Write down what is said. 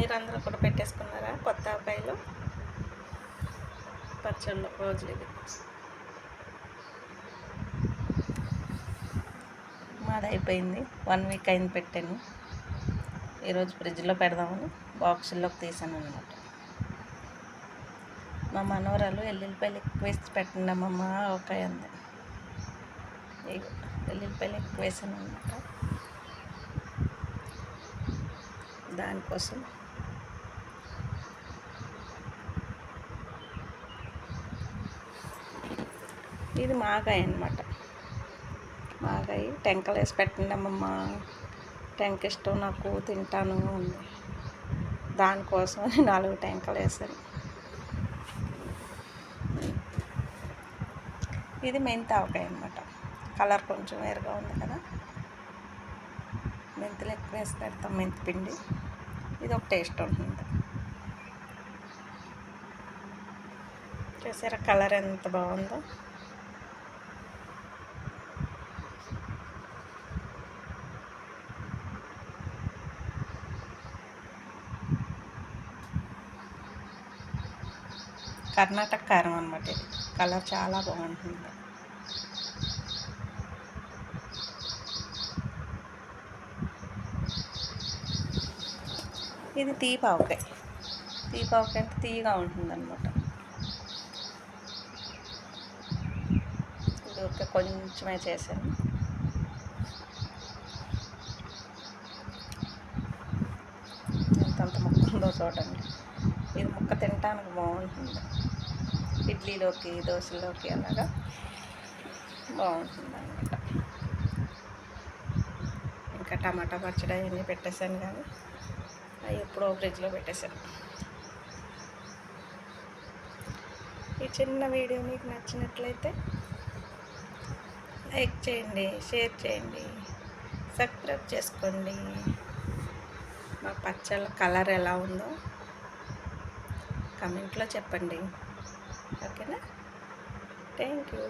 మీరందరూ కూడా పెట్టేసుకున్నారా కొత్త ఆవకాయలు పచ్చళ్ళు రోజులు? ఇది మాది అయిపోయింది, 1 వీక్ అయింది పెట్టాను. ఈరోజు ఫ్రిడ్జ్లో పెడదామని బాక్సుల్లోకి తీసాను అనమాట. మా మనవరాలు ఎల్లుల్లిపాయలు ఎక్కువ వేసి పెట్టండి అమ్మమ్మ ఆవకాయ అంది. ఎల్లుల్లిపాయలు ఎక్కువ వేసాను అనమాట. దానికోసం ఇది మాగాయ అనమాట. మాగాయ టెంకలు వేసి పెట్టండి అమ్మమ్మ, టెంక ఇష్టం నాకు, తింటాను ఉంది. దానికోసం 4 టెంకలు వేసాను. ఇది మెంతి ఆవకాయ అనమాట. కలర్ కొంచెం వేరుగా ఉంది కదా, మెంతులు ఎక్కువ వేసి పెడతాం, మెంతి పిండి. ఇది ఒక టేస్ట్ ఉంటుంది. చూసారా కలర్ ఎంత బాగుందో. కర్ణాటక కారం అనమాట. ఇది కలర్ చాలా బాగుంటుంది. ఇది తీపావకాయ. తీపావకాయ అంటే తీయగా ఉంటుంది అనమాట. ఇది ఒక కొంచెమే చేశాను. ఎంతంత ముక్క ఉందో చూడండి. ఇది ముక్క తినటానికి బాగుంటుంది. ఇడ్లీలోకి, దోశలోకి అలాగా బాగుంటుంది అనమాట. ఇంకా టమాటా పచ్చడి అవన్నీ పెట్టేశాను, కానీ అవి ఎప్పుడో ఫ్రిడ్జ్లో పెట్టేశాను. ఈ చిన్న వీడియో మీకు నచ్చినట్లయితే లైక్ చేయండి, షేర్ చేయండి, సబ్స్క్రైబ్ చేసుకోండి. మా పచ్చళ్ళ కలర్ ఎలా ఉందో కమెంట్లో చెప్పండి. ఓకేనా? Thank you.